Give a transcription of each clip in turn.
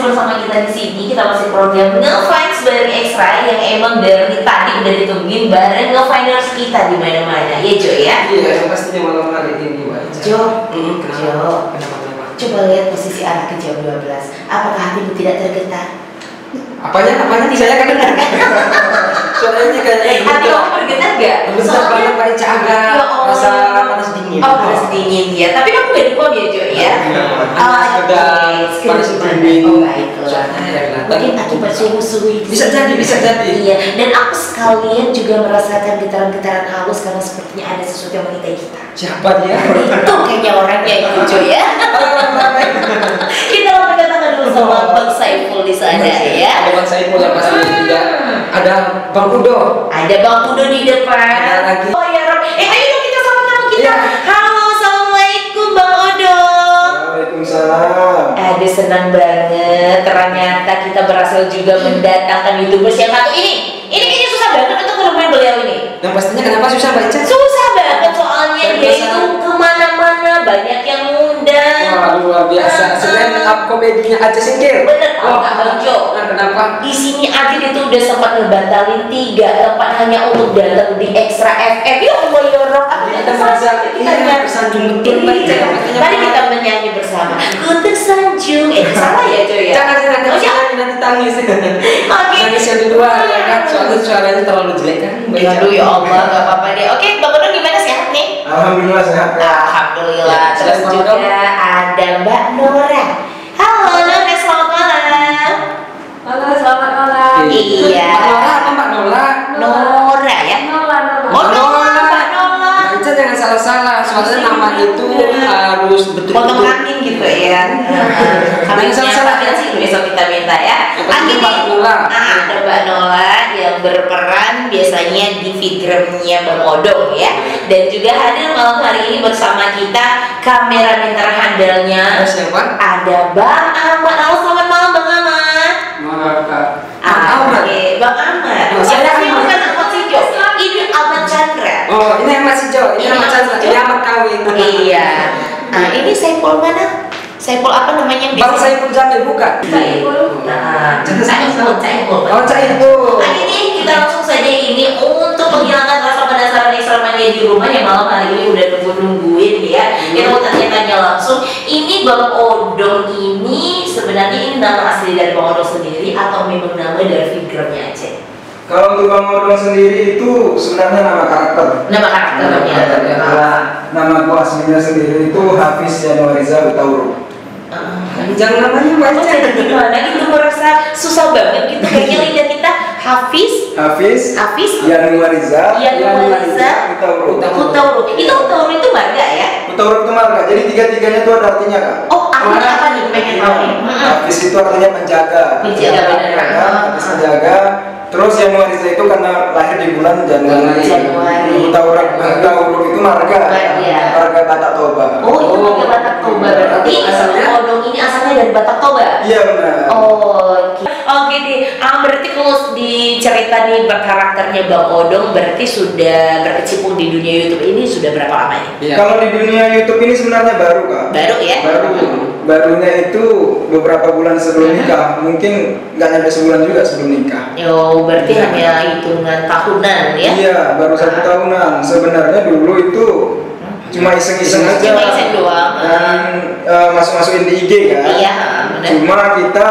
bersama kita di sini. Kita masih program Ngefans bareng Extra yang emang dari tadi udah ditungguin bareng Ngefiners kita di mana-mana. Ya Jo ya? Iya, yang pastinya malam hari ini Mbak Ica. Jo, Kenapa? coba lihat posisi arah ke jam 12. Apakah hatimu tidak tergetar? Apanya? Saya kan dengar. Suaranya kayaknya Hati kamu bergetar gak? Bentar banget Mbak Ica agak rasa panas dingin. Oh, panas dingin ya. Tapi kamu gak demam ya Jo ya? Sudah panas dingin. Oh baiklah. Mungkin akibat suhu-suhu itu. Bisa jadi. Iya. Dan aku sekalian juga merasakan getaran-getaran halus karena sepertinya ada sesuatu yang mengintai kita. Siapa dia? Itu kayaknya orangnya itu Jo ya. Kita langsung katakan dulu sama Bang Saiful di sana ya. Ada Bang Saiful yang pasti juga. Ada Bang Udo. Ada Bang Udo di depan. Ada lagi. Oh ya Rob. Ayo dong kita sama-sama kita. Iya. Halo, assalamualaikum Bang Udo. Waalaikumsalam. Aduh senang banget. Ternyata kita berhasil juga mendatangkan YouTubers yang satu ini. Ini kayaknya susah banget untuk menemukan beliau ini. Yang pastinya kenapa susah Mbak Ica? Susah banget soalnya Saya dia merasa- itu kemana-mana banyak yang ngundang. Wah, luar biasa. Selain up komedinya aja singkir. Bener, Bang Jo. Nah, kenapa? Di sini Adit itu udah sempat ngebatalin 3 tempat hanya untuk datang di Extra FM. Ya Allah ya Rob, aku Kita gak merasa tersanjung tersanjung betul Mbak Ica. Tadi kita menyanyi bersama. Ku tersanjung. Salah ya Jo ya? Jangan Oh, jangan. nanti tangis. Oke. Tangis yang kedua ya kan. Soalnya suaranya terlalu jelek kan Mbak Ica. Aduh ya Allah, gak apa-apa deh. Oke, Bang Udo gimana sehat nih? Alhamdulillah sehat. Alhamdulillah. Ya, Terus selain Bang juga Udo. ada Mbak Nora. Halo Nora, selamat malam. Halo, selamat malam. Iya. Mbak Nora apa Mbak Nola? Nora ya? Nola. Oh Nora, Mbak Nora. Mbak Ica jangan salah-salah. Soalnya nama itu harus Potong betul-betul. angin gitu ya. Karena Jangan salah-salah. sih besok kita minta ya. Yang pasti Lagi Mbak nih. Nola. Ada Mbak Nola yang berperan biasanya di Fitgramnya Bang Odong ya. Dan juga hadir malam hari ini bersama kita kameramen terhandalnya. Ada siapa? Ada Bang Ahmad. Halo, selamat malam Bang Ahmad. Maaf Kak. Oke, Bang Ahmad. Oh, saya Ini Ahmad. bukan Ahmad Sijo. Ini Ahmad Chandra. Oh, ini Ahmad Sijo. Ini Ahmad Chandra. Ini Ahmad Kawin. Iya. Nah, ini Saiful mana? Saiful apa namanya? yang Bang biasa- Saiful Jamil bukan? Saiful. Nah, Saiful. Oh, Saiful. Nah, ini kita langsung saja ini untuk menghilangkan rasa penasaran Extramania di rumah yang malam hari ini udah nungguin ya. Kita mau tanya-tanya langsung. Ini Bang Odong ini sebenarnya ini nama asli dari Bang Odong sendiri atau memang nama dari Fitgramnya aja? Kalau untuk Bang Odong sendiri itu sebenarnya nama karakter. Nama karakternya. Nama gua aslinya sendiri itu Hafiz Januariza Utauro. Panjang namanya Mbak Oh, Ica. jadi gimana gitu merasa susah banget gitu kayaknya lidah kita Hafiz Hafiz Januariza Januariza Utauro. Utauro. Itu Utauro itu marga ya? Utauro itu marga. Jadi tiga-tiganya itu ada artinya Kak. Oh, artinya apa nih? Pengen tahu nih. Hafiz itu artinya penjaga. Penjaga, benar. Hafiz penjaga. Terus Januariza itu karena lahir di bulan Januari. Januari. Utauro itu marga. Iya. Marga Batak Toba. Oh, itu marga Batak Toba berarti Asalnya? Odong ini asalnya dari Batak Toba. Iya benar. Oh, oke deh. Berarti kalau di cerita nih berkarakternya Bang Odong berarti sudah berkecimpung di dunia YouTube ini sudah berapa lama ya? Iya. Kalau di dunia YouTube ini sebenarnya baru Kak. Baru ya? Barunya itu beberapa bulan sebelum nikah, mungkin nggak nyampe sebulan juga sebelum nikah. Yo, berarti hanya hitungan tahunan ya? Iya, baru 1 tahunan. Sebenarnya dulu itu cuma iseng-iseng aja. Cuma iseng doang. Dan masuk-masukin di IG kan. Iya, benar. Cuma kita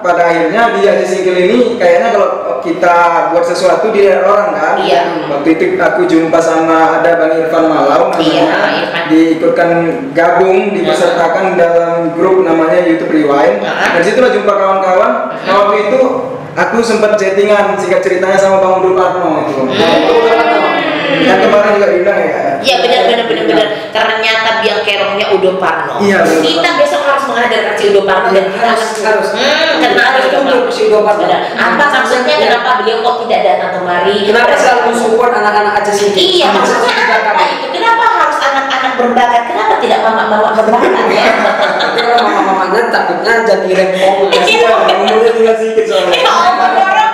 pada akhirnya di Aji Singkil ini kayaknya kalau kita buat sesuatu dilihat orang kan. Iya. Waktu itu aku jumpa sama ada Bang Irfan Malau namanya. Iya, Irfan. Diikutkan gabung, dipesertakan dalam grup namanya YouTube Rewind. Nah. Dari situ lah jumpa kawan-kawan. Nah, waktu itu aku sempat chattingan singkat ceritanya sama Bang Udul Parno itu. Yang kemarin juga diundang ya. Iya benar. Ternyata biang kerongnya Udo Parno. Iya, benar. Kita besok harus menghadirkan si Udo Parno dan kita Harus. karena harus Untuk si Udo Parno. Benar. Apa maksudnya kenapa beliau kok tidak datang kemari? Kenapa selalu support anak-anak aja sih? Iya, maksudnya apa itu? Kenapa harus anak-anak berbakat? Kenapa tidak mama-mama berbakat ya? Tapi kalau mama-mamanya takutnya jadi rempong. Iya. Ngomongnya tinggal sedikit soalnya. Ya Allah, dorong.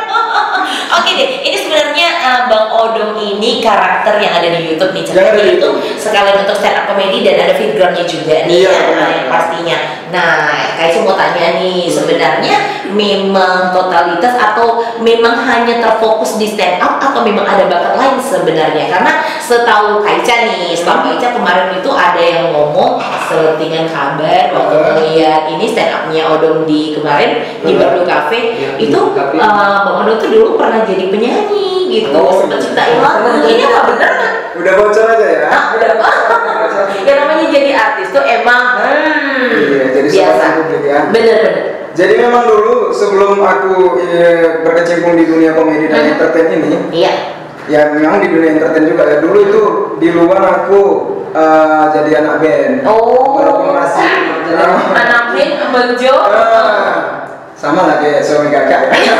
Oke deh, ini sebenarnya Bang Odong ini karakter yang ada di YouTube nih ceritanya Jangan itu sekalian untuk stand up comedy dan ada Fitgram backgroundnya juga nih Iya, ya, benar. yang pastinya. Nah, Kaisu mau tanya nih, sebenarnya memang totalitas atau memang hanya terfokus di stand up atau memang ada bakat lain sebenarnya? Karena setahu Kaica nih, setahu Kaica kemarin itu ada yang ngomong selentingan kabar waktu melihat ini stand upnya Odong di kemarin di Merdu Cafe Iya, itu Merdu Cafe. Bang Odong tuh dulu pernah jadi penyanyi gitu, Oh, sempat ciptain lagu. Ini apa bener kan? Udah bocor aja ya. Ah, udah apa? Yang namanya jadi artis tuh emang Iya, jadi biasa. seorang publik ya. Bener-bener. Jadi memang dulu sebelum aku berkecimpung di dunia komedi dan entertain ini, Iya. ya memang di dunia entertain juga ya. Dulu itu di luar aku jadi anak band. Oh. Walaupun masih Anak band Bejo. sama lah kayak suami kakak ya.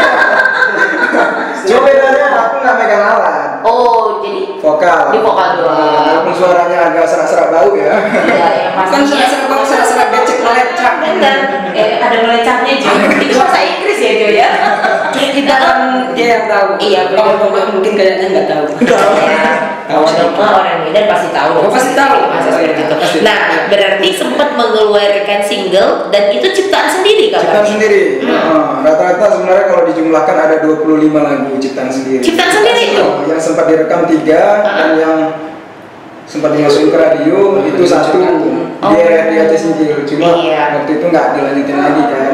Cuma bedanya aku nggak megang alat. Oh, jadi Vokal. di vokal doang. Walaupun suaranya agak serak-serak bau ya. Iya, yang Bukan pastinya. serak-serak becek melecak. Bener. Ada melecaknya juga. Itu bahasa Inggris ya Jo ya. Kita kan dia yang tahu. Iya, benar. Kalau mungkin kayaknya nggak tahu. Orang Medan pasti tahu. Oh, pasti tahu. Masa seperti itu. Pasti. Nah, berarti sempat mengeluarkan single dan itu ciptaan sendiri Ciptaan kabarnya? sendiri. Rata-rata sebenarnya kalau dijumlahkan ada 25 lagu ciptaan sendiri. Ciptaan sendiri itu? Yang sempat direkam 3 dan yang sempat dimasukin ke radio itu 1 Oh. di hati sendiri. Cuma Iya. waktu itu nggak dilanjutin lagi kan.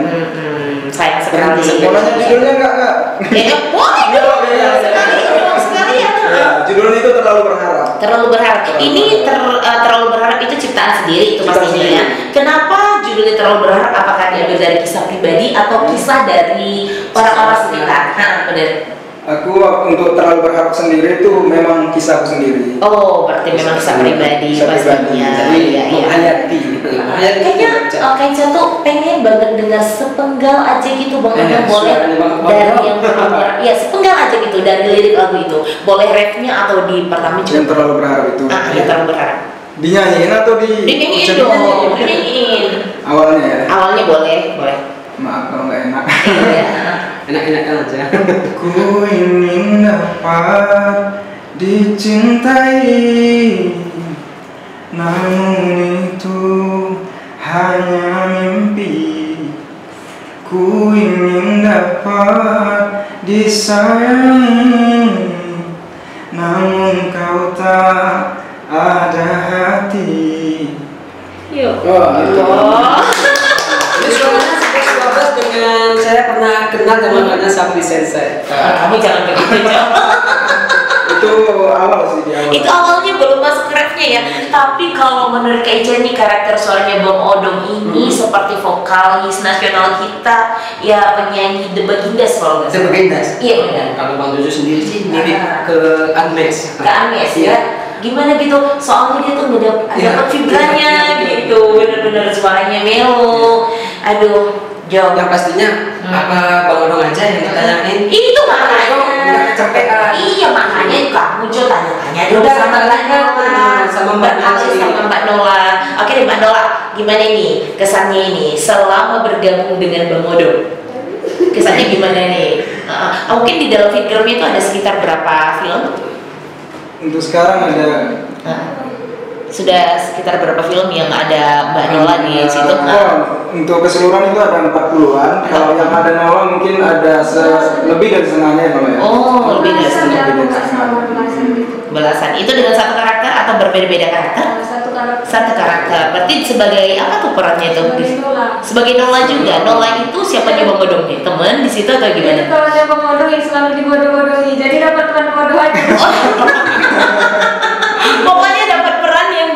Sayang sekali. Mau nanya judulnya nggak? Ya, boleh dong. Sekalian. Ya, judulnya itu terlalu berharap. Terlalu berharap. Ini terlalu berharap itu ciptaan sendiri itu Ciptaan pastinya sendiri. ya. Kenapa judulnya terlalu berharap? Apakah diambil dari kisah pribadi atau kisah dari orang-orang sekitar? Benar. Aku untuk terlalu berharap sendiri itu memang kisahku sendiri. Oh, berarti memang kisah pribadi Kisah pribadi. pastinya. Jadi Iya, iya. menghayati gitu. Menghayati Kayaknya baca. Kaica tuh pengen banget dengar sepenggal aja gitu Bang Iya, Odong, boleh suaranya Bang Odong. dari yang terlalu ya sepenggal aja gitu dari lirik lagu itu, boleh rapnya atau di pertama Yang juga terlalu berharap itu. yang terlalu berharap Dinyanyiin atau dinyanyiin ucapin aja? dong, dinyanyiin Awalnya ya. awalnya boleh Maaf kalau nggak enak. iya. Enak-enak aja. Ku ingin dapat dicintai, namun itu hanya mimpi. Ku ingin dapat disayangi, namun kau tak ada hati. Yuk. Oh, Ini suaranya sebelas dengan saya pernah kenal yang namanya Sapri Sensei. Kamu jangan begitu Jom. itu awal sih di awal. Itu awalnya belum masuk rapnya ya. Tapi kalau menurut Kaica nih karakter suaranya Bang Odong ini seperti vokalis nasional kita, ya penyanyi The Bagindas kalau nggak salah. The Bagindas? Iya benar. Kalau Bang Jojo sendiri sih mirip ke Agnes. Ke Agnes ya. Gimana gitu? Soalnya dia tuh dapat Iya. vibranya gitu. Bener-bener suaranya melo. Aduh, Jom. Yang pastinya apa Bang Odong aja yang ditanyain? Itu makanya. Udah kecapean. Iya makanya kamu Jo tanya-tanya dong Udah, sama Mbak tanya Nola, sama Mbak Nola Alice sendiri. sama Mbak Nola. Oke deh Mbak Nola, gimana nih kesannya ini selama bergabung dengan Bang Odong? Kesannya gimana nih? Mungkin di dalam filmnya itu ada sekitar berapa film? Untuk sekarang ada Sudah sekitar berapa film yang ada Mbak Nola di situ? untuk keseluruhan itu ada 40-an. Kalau yang ada Nola mungkin ada lebih dari setengahnya ya Nola ya. Oh, lebih dari Belasan ya, setengah. aku nggak salah belasan gitu. Belasan. Itu dengan satu karakter atau berbeda-beda karakter? Satu karakter. Satu karakter. Berarti sebagai apa tuh perannya itu? Sebagai Nola. Sebagai Nola juga. Nola itu siapanya Bang Odong nih? Temen di situ atau Itu gimana? kalau dia Bang Odong yang selalu dibodoh-bodohi, jadi dapat teman bodoh aja. Pokoknya dapat peran yang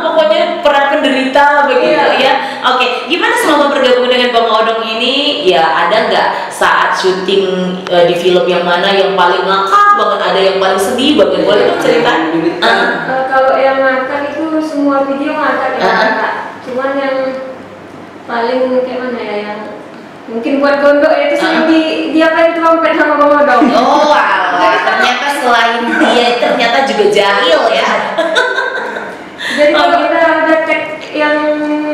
pokoknya peran penderita begitu ya. Oke, gimana selama bergabung dengan Bang Odong ini? Ya ada nggak saat syuting di film yang mana yang paling ngakak banget, ada yang paling sedih banget? Boleh dong cerita? Kalau yang ngakak itu semua video ngakak ya ngakak. Cuman yang paling kayak mana ya yang mungkin buat gondok ya itu sering diapain trompet sama Bang Odong. Oh alah, ternyata selain dia ternyata juga jahil ya. Jadi kalau kita ada tag yang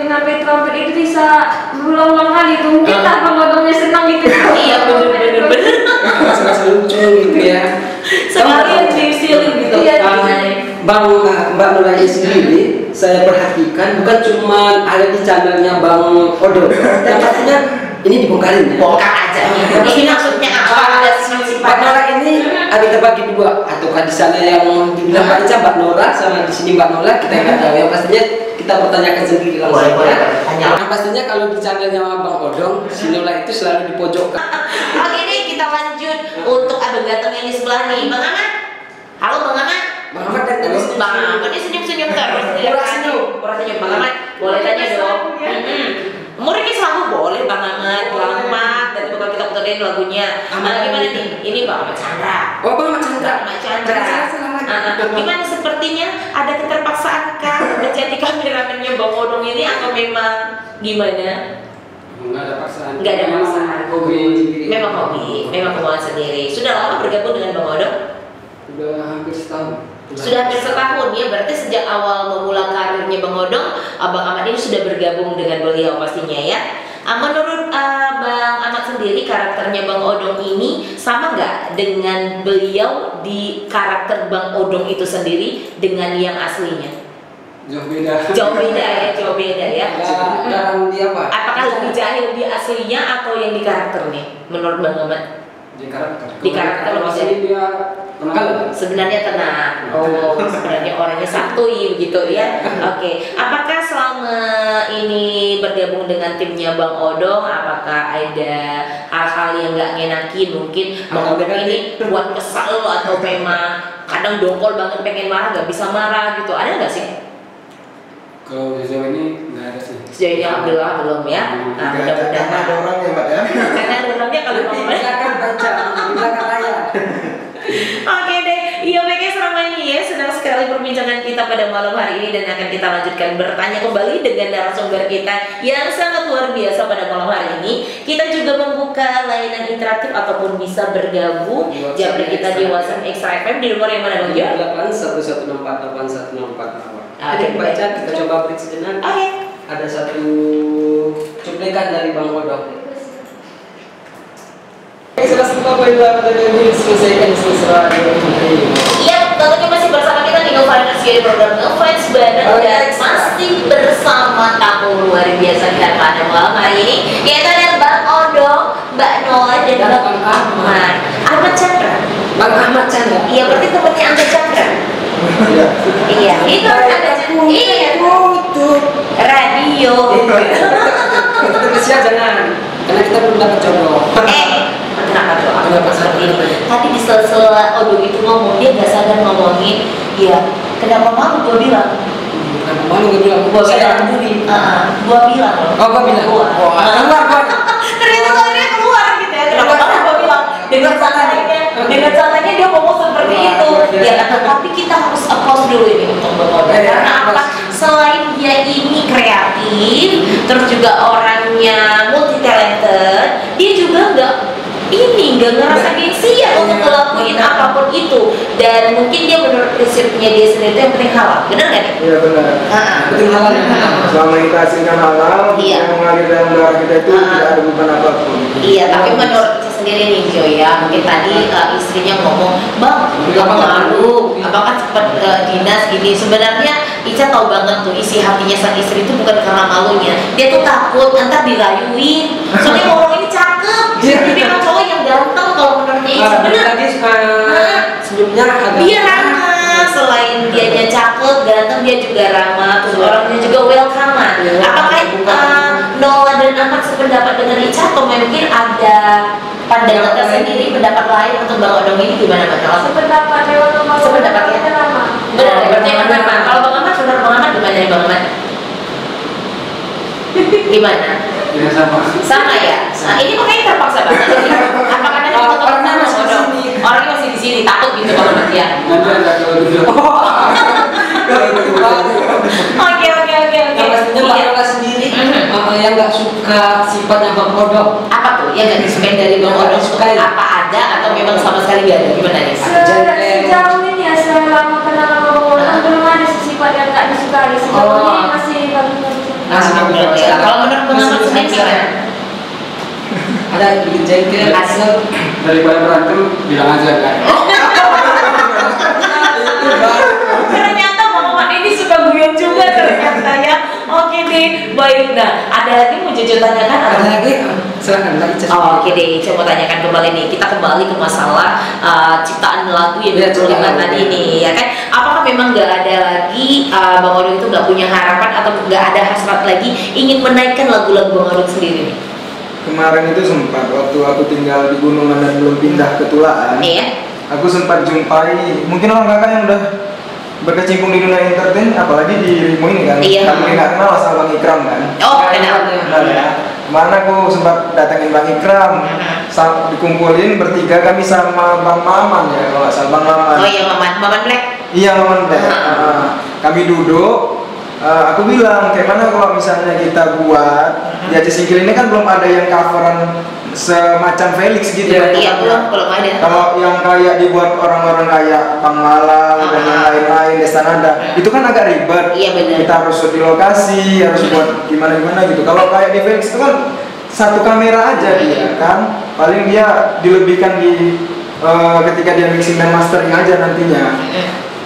ngapain trompet itu bisa berulang-ulang kali itu mungkin tak Bang Odongnya senang gitu. Iya bener. Masa lucu gitu ya. Sekalian diusilin gitu. Iya. Gimana? Mbak Nora ini sendiri saya perhatikan bukan cuma ada di channelnya Bang Odo, yang pastinya ini dibongkarin ya. Bongkar aja nih. Ini maksudnya apa? Ada sifat-sifat Mbak Nora ini ada terbagi dua, ataukah di sana yang dibilang Pak Ica Mbak Nora sama di sini Mbak Nora, kita nggak tahu. Yang pastinya kita bertanyakan sendiri langsung. Boleh, tanya. Yang pastinya kalau di channelnya Bang Odong, si Nora itu selalu dipojokkan. Oke deh, kita lanjut untuk abang ganteng yang di sebelah nih, Bang Ahmad. Halo Bang Ahmad. Bang Ahmad dan terus Bang Ahmad dia senyum-senyum terus. Pura senyum. Pura senyum. Bang Ahmad, boleh tanya dong. Umurnya selalu boleh Bang Ahmad, selamat. Dan bakal kita puterin lagunya. Gimana nih? Ini Bang Ahmad Chandra. Oh, Bang Ahmad Chandra. Ahmad Chandra. Gimana sepertinya ada keterpaksaan kah menjadi kameramennya Bang Odong ini atau memang gimana? Enggak ada paksaan. Enggak ada paksaan. Hobi. Memang hobi, memang kemauan sendiri. Sudah lama bergabung dengan Bang Odong? Udah hampir setahun. Sudah hampir setahun ya, berarti sejak awal memulai karirnya Bang Odong, Abang Ahmad ini sudah bergabung dengan beliau pastinya ya. Menurut Bang Ahmad sendiri, karakternya Bang Odong ini sama nggak dengan beliau di karakter Bang Odong itu sendiri dengan yang aslinya? Jauh beda. Jauh beda ya, jauh beda ya. Sekarang dia apa? Apakah lebih jahil di aslinya atau yang di karakter nih, menurut Bang Ahmad? Di karakter. Di karakter masih maksudnya? dia tenang. Sebenarnya tenang. Oh, sebenarnya orangnya santuy gitu ya. Oke. Apakah selama ini bergabung dengan timnya Bang Odong, apakah ada hal-hal yang nggak ngenakin mungkin Bang Odong ini buat kesal atau memang kadang dongkol banget pengen marah nggak bisa marah gitu, ada nggak sih? Kalau sejauh ini nggak ada sih. Sejauh ini alhamdulillah belum ya. Nah, mudah-mudahan ada orang ya Mbak ya. karena ada orangnya kalau Bang Ahmad. Silakan baca di belakang layar. Oke deh, iya baiknya selama ini ya, senang sekali perbincangan kita pada malam hari ini dan akan kita lanjutkan bertanya kembali dengan narasumber kita yang sangat luar biasa pada malam hari ini. Kita juga membuka layanan interaktif ataupun bisa bergabung japri kita di WhatsApp Extra FM di nomor yang mana Bang Jo? 811648164. Oke, baca, kita coba break sejenak. Oke. Ada satu cuplikan dari Bang Odong. Sudah sempat pada ini selesaikan selesai. Iya, tentunya masih bersama kita di Novinders di program Novinders bareng dan masih bersama tamu luar biasa kita pada malam hari ini, yaitu ada Bang Odong, Mbak Nola dan Bang Ahmad. Ahmad Chandra. Bang Ahmad Chandra. Iya, berarti temannya Angga Chandra. Iya, itu Angga Chandra. Iya, radio. Kita kesian jangan, karena kita belum dapat jodoh. Kenapa tuh aku seperti ini? Tadi di sela-sela Odong itu ngomong, dia nggak sadar ngomongin, ya kenapa malu gue bilang? Kenapa malu gue bilang? Gue Saya bilang, peduli. gue bilang loh. Oh, gue bilang. Keluar. Keluar. Ternyata suaranya keluar gitu ya. Kenapa malu gue bilang? Dengan santainya dia ngomong seperti itu. Ya kan, tapi kita harus applause dulu ini untuk Bang Odong. Karena apa? Selain dia ini kreatif, terus juga orangnya multi talented, dia juga nggak ngerasa gengsi ya untuk ngelakuin apapun itu, dan mungkin dia menurut prinsipnya dia sendiri itu yang penting halal, benar nggak nih? Iya benar. Betul halal. Selama kita hasilkan halal, Iya. yang mengalir dalam darah kita itu tidak ada beban apapun. Iya, tapi menurut saya sendiri nih Jo ya, mungkin tadi istrinya ngomong, Bang, nggak malu, abang kan sempat dinas gini. Sebenarnya Ica tahu banget tuh isi hatinya sang istri itu bukan karena malunya, dia tuh takut ntar dirayuin. Soalnya orang ini cakep, jadi memang cowok yang ganteng kalau menurutnya Ica bener. Tadi senyumnya agak. Dia ramah, selain dianya cakep, ganteng, dia juga ramah, terus orangnya juga welcome-an. Apakah Nola dan Ahmad sependapat dengan Ica atau mungkin ada pandangan tersendiri, pendapat lain untuk Bang Odong ini gimana Mbak Nola? Sependapat ya? Benar, berarti yang benar. Kalau Bang Ahmad, benar Bang Ahmad gimana nih Bang Ahmad? Gimana? Ya sama. Sama ya? Nah, ini makanya terpaksa banget. Apakah ada foto-foto Bang Odong? Orangnya masih di sini, takut gitu Bang Ahmad ya? Nanti ada kalau gitu. Oke. Yang pastinya Bang Odong sendiri yang nggak suka sifatnya Bang Odong. Apa tuh yang nggak disukai dari Bang Odong? Apa ada atau memang sama sekali nggak ada? Gimana nih? Sejauh ini ya, selama kenal sama Bang Odong belum ada sifat yang nggak disukai. Sejauh ini masih bagus-bagus. Alhamdulillah. Kalau menurut Bang Ahmad sendiri gimana? Ada bikin jengkel, Asal. daripada berantem bilang aja kan. Karena Guyon juga ternyata ya. Oke deh, baik. Nah, ada lagi mau Jojo tanyakan? Ada lagi? Silakan Mbak Ica. Oke deh, coba tanyakan kembali nih. Kita kembali ke masalah ciptaan lagu yang Ya, terlibat ciptaan tadi lagu. nih, ya kan? Apakah memang nggak ada lagi Bang Odong itu nggak punya harapan atau nggak ada hasrat lagi ingin menaikkan lagu-lagu Bang Odong sendiri nih? Kemarin itu sempat waktu aku tinggal di Gunungan dan belum pindah ke Tulaan. Iya. Aku sempat jumpai mungkin orang kakak yang udah berkecimpung di dunia entertain, apalagi di Rimo ini kan. Iya. Kami nggak kenal sama Bang Ikram kan. Oh, Ya, kenal. ya. Benar ya. Kemana aku sempat datengin Bang Ikram, dikumpulin bertiga kami sama Bang Maman ya, kalau nggak salah Bang Maman. Oh iya, Maman Black. Iya Maman Black. Kami duduk. Aku bilang, kayak mana kalau misalnya kita buat di Aceh Singkil ini kan belum ada yang coveran semacam Felix gitu Iya, ya. Iya, belum ada. Kalau yang kayak dibuat orang-orang kayak Bang Malang dan yang lain-lain, Destanada, itu kan agak ribet. Iya, benar. Kita harus shoot di lokasi, harus buat gimana-gimana gitu. Kalau kayak di Felix itu kan satu kamera aja dia kan, paling dia dilebihkan di ketika dia mixing dan mastering aja nantinya.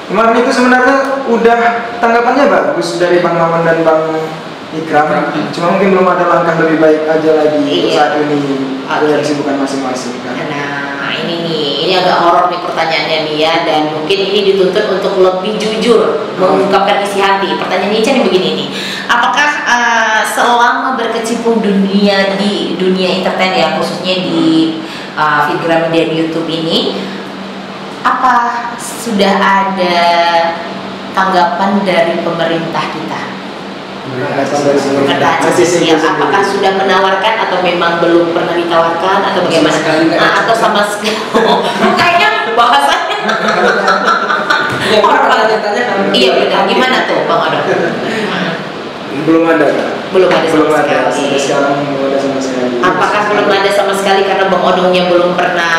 Kemarin itu sebenarnya udah tanggapannya bagus dari Bang Maman dan Bang Ikram, cuma mungkin belum ada langkah lebih baik aja lagi untuk Iya. saat ini dengan Oke. kesibukan masing-masing kan. Nah, ini agak horor nih pertanyaannya nih ya, dan mungkin ini dituntut untuk lebih jujur mengungkapkan isi hati. Pertanyaan Ica nih begini nih, apakah selama berkecimpung di dunia entertain ya, khususnya di Fitgram dan YouTube ini, apa sudah ada tanggapan dari pemerintah kita? Pemerintah Aceh ya, apakah sudah menawarkan atau memang belum pernah ditawarkan atau bagaimana? Sama sekali nggak ada. Atau sama sekali? Kayaknya bahasanya. Ya, Pak, tanya-tanya kan. Iya benar. Gimana tuh Bang Odong? Belum ada kan? Belum ada Belum sama ada, sampai sekali. sekarang belum ada sama sekali. Apakah belum ada sama sekali karena Bang Odongnya belum pernah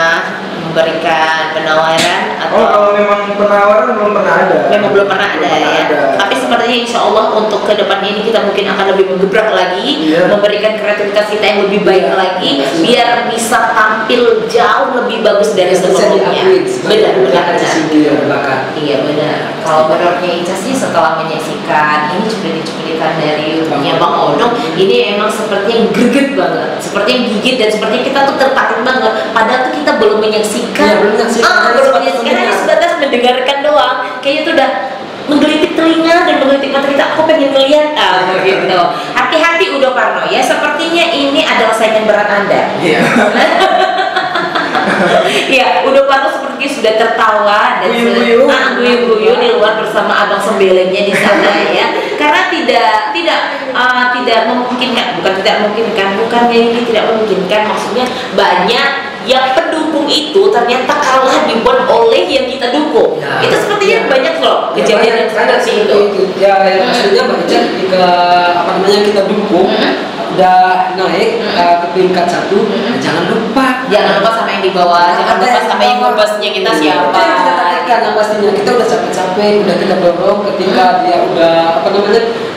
memberikan penawaran atau? Oh, kalau memang penawaran belum pernah ada. Memang belum pernah ada Belum pernah ya. ada. Tapi sepertinya insya Allah untuk kedepannya ini kita mungkin akan lebih menggebrak lagi, Iya. memberikan kreativitas kita yang lebih baik lagi, biar bisa tampil jauh lebih bagus dari Bisa sebelumnya. diakui Benar. Iya, bahkan. Iya benar. Kalau menurutnya Ica sih setelah menyaksikan ini cuplikan dari YouTube-nya Bang Odong, ini emang sepertinya greget banget, sepertinya gigit dan sepertinya kita tuh tertarik banget. Padahal tuh kita belum menyaksikan. Iya, belum menyaksikan. Belum menyaksikan, hanya sebatas mendengarkan doang. Kayaknya tuh udah menggelitik telinga dan menggelitik mata kita. Aku pengen ngeliat begitu. Hati-hati Udo Parno ya. Sepertinya ini adalah saingan berat Anda. Iya. Iya, Udo Parno sepertinya sudah tertawa dan guyu-guyu di luar bersama abang sembelengnya di sana ya. Karena tidak memungkinkan, bukannya ini tidak memungkinkan, maksudnya banyak yang pendukung itu ternyata kalah dibuat oleh yang kita dukung. Ya. Itu sepertinya Ya. banyak loh kejadian yang seperti itu. Ya, maksudnya Mbak Ica ketika kita dukung udah naik ke peringkat 1, jangan lupa sama yang di bawah, jangan lupa sama yang ngebasnya kita siapa. Kita takutkan yang pastinya kita udah capek-capek, udah kita dorong ketika dia udah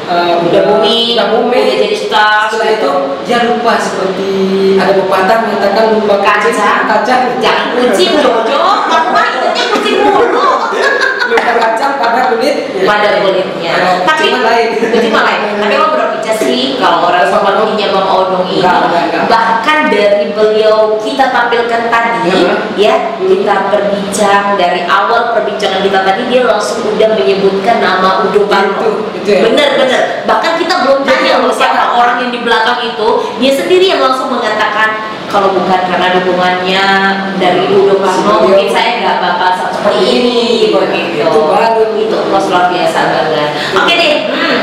Udah booming, udah jadi star. Setelah itu dia lupa, seperti ada pepatah mengatakan lupa Kaca. Jangan kucing Jojo, mama ingatnya kucing mulu. lupa kacang pada kulit Pada kulitnya. Tapi cuma lain. kucing mah lain. Tapi lo berpikir sih kalau orang sepertinya Bang Odong ini, Enggak. bahkan dari beliau kita tampilkan tadi, ya kita berbincang dari awal perbincangan kita tadi dia langsung udah menyebutkan nama Udo Parno. Itu ya. Bener. Bahkan kita belum tanya loh siapa orang yang di belakang itu, dia sendiri yang langsung mengatakan kalau bukan karena dukungannya dari Udo Parno mungkin saya nggak bakal seperti ini begitu. Itu plus luar biasa banget. Oke deh,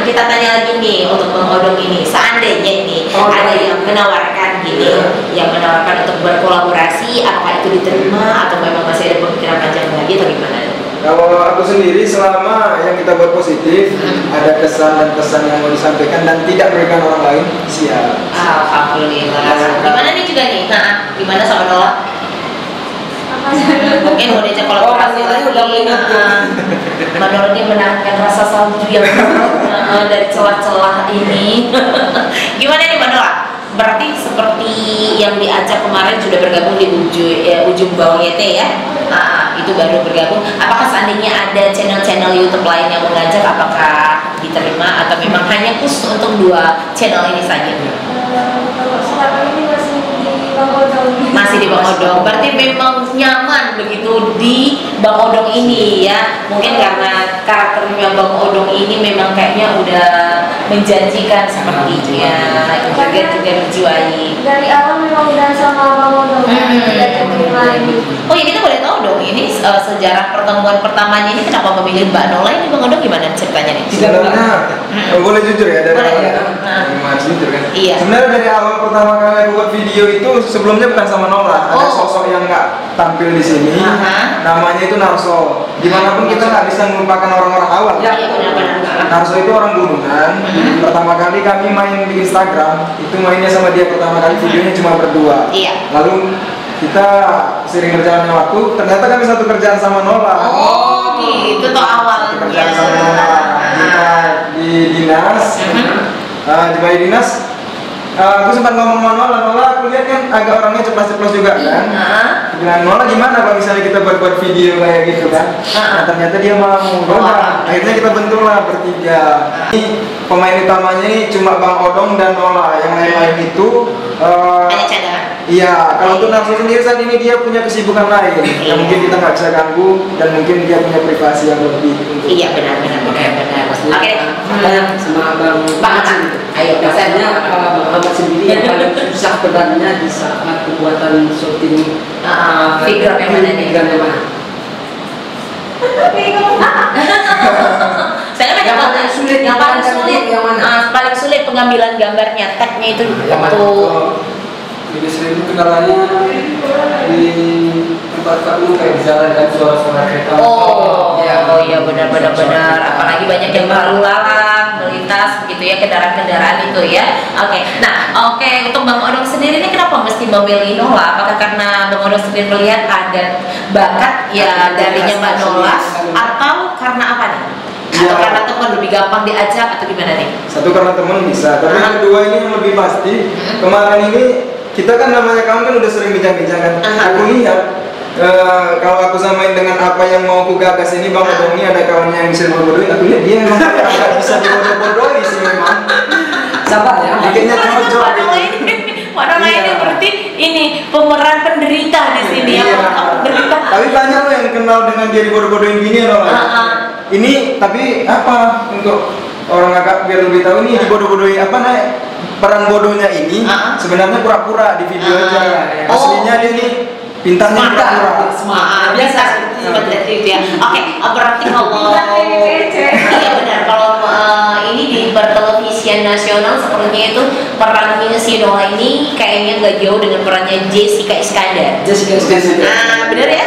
kita tanya lagi nih untuk Bang Odong ini, seandainya nih ada yang menawarkan gini, yang menawarkan untuk berkolaborasi, apakah itu diterima atau memang masih ada pemikiran panjang lagi atau gimana? Kalau aku sendiri selama yang kita buat positif, ada kesan dan pesan yang mau disampaikan dan tidak merugikan orang lain, siap. Alhamdulillah. Gimana nih juga nih? Gimana sama Nola? Mungkin mau diajak kolaborasi lagi. udah mengingatnya. Menurut dia menahankan rasa salju yang dari celah-celah ini. Gimana nih Mbak Nola? berarti seperti yang diajak kemarin sudah bergabung di Ujung Bawang YT ya. Itu baru bergabung. Apakah seandainya ada channel-channel YouTube lain yang mengajak, apakah diterima atau memang hanya khusus untuk 2 channel ini saja? Kalau sekarang ini masih di Bang Odong. Masih di Bang Odong. Berarti memang nyaman begitu di Bang Odong ini ya. Mungkin karena karakternya Bang Odong ini memang kayaknya udah menjanjikan sepertinya, juga menjiwai. Dari awal memang udah sama Bang Odong. Tidak terima ini. Oh ya, kita boleh tahu dong ini sejarah pertemuan pertamanya ini kenapa memilih Mbak Nola ini, Bang Odong gimana ceritanya nih? Sebenarnya boleh jujur ya dari Boleh, awal ya. jujur kan. Iya. Sebenarnya dari awal pertama kali aku buat video itu sebelumnya bukan sama Nola, ada sosok yang nggak tampil di sini. Namanya itu Narso. Dimanapun kita nggak bisa melupakan orang-orang awal. Iya, benar-benar. Narso itu orang Gunungan. Pertama kali kami main di Instagram itu mainnya sama dia pertama kali, videonya cuma berdua. Iya. Lalu kita sering berjalannya waktu, ternyata kami satu kerjaan sama Nola. Oh gitu tuh awalnya. Kerjaan sama Nola. Kita di dinas, di balai dinas. Aku sempat ngomong sama Nola, aku lihat kan agak orangnya ceplas-ceplos juga kan. Aku bilang, Nola gimana kalau misalnya kita buat video kayak gitu kan. Nah ternyata dia mau. Akhirnya kita bentuklah bertiga. Ini pemain utamanya ini cuma Bang Odong dan Nola, yang lain-lain itu Hanya cadangan. iya, kalau untuk Narso sendiri saat ini dia punya kesibukan lain yang mungkin kita nggak bisa ganggu, dan mungkin dia punya privasi yang lebih. Iya, benar. Oke. Sama Bang Bang, ayo biasanya Bang Ahmad sendiri yang paling susah berannya di saat pembuatan syuting figur yang mana nih? Figur yang mana? Saya kan Yang paling sulit, yang paling sulit, yang mana? paling sulit pengambilan gambarnya, tagnya itu Yang mana? untuk Video sering itu kendalanya di tempat kamu kayak di jalan dan suara-suara kereta. oh iya benar. Apalagi banyak yang berlalu lalang melintas begitu ya, kendaraan itu ya. Oke, untuk Bang Odong sendiri ini kenapa mesti memilih Nola? Apakah karena Bang Odong sendiri melihat ada bakat ya darinya Mbak Nola, atau karena apa nih? Atau karena teman lebih gampang diajak atau gimana nih? Satu karena teman bisa, tapi yang kedua ini yang lebih pasti. Kemarin ini kita kan namanya kawan kan udah sering bincang-bincang kan. Aku lihat kalau aku samain dengan apa yang mau aku gagas ini, Bang Odong ini ada kawannya yang bisa bodoh-bodohin. Aku lihat dia memang agak bisa dibodoh-bodohin sih memang. Sabar ya. Bikinnya cocok. Mana ini berarti ini pemeran penderita di sini ya, penderita. Tapi banyak loh yang kenal dengan dia dibodoh-bodohin gini loh. Ini tapi apa untuk orang agak biar lebih tahu ini dibodoh-bodohin apa peran bodohnya ini sebenarnya pura-pura di video aja. Aslinya dia nih pintarnya pura-pura. Biasa seperti itu ya. Oke, berarti kalau iya benar, kalau ini di pertelevisian nasional sepertinya itu perannya si Nola ini kayaknya nggak jauh dengan perannya Jessica Iskandar. Benar ya,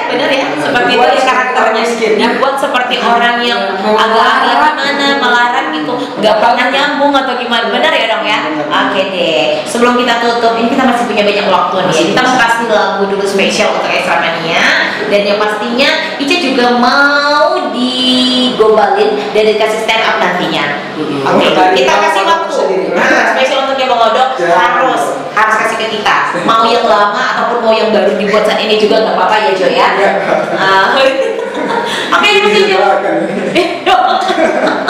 seperti itu ya karakternya, dibuat seperti orang yang agak gimana melarang gitu, nggak pernah nyambung atau gimana, benar ya dong ya. Oke deh, sebelum kita tutup ini kita masih punya banyak waktu nih, kita mau kasih lagu dulu spesial untuk Extra Mania, dan yang pastinya Ica juga mau digombalin dan dikasih stand up nantinya. Oke, kita kasih waktu spesial untuk yang Bang Odong, harus kasih ke kita, mau yang lama ataupun mau yang baru dibuat saat ini juga nggak apa-apa ya Jo ya. Oke, ini Jo.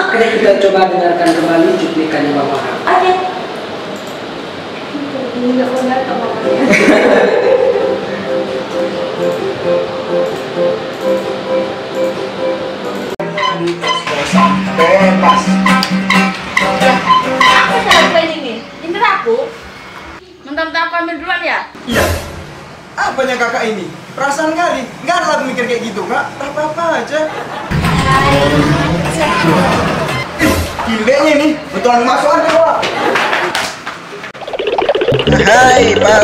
Oke, kita coba dengarkan kembali cuplikannya Bang Ahmad. Oke. Ini nggak mau datang makanya. Bebas. Aku salah apa ini? Ini aku. Mentang-mentang aku ambil duluan ya? Iya. Apanya kakak ini? Perasaan kali, nggak ada lagi mikir kayak gitu, kak. Apa-apa aja. Gilenya nih, betulan masuk aja, Pak. Hai, Pak.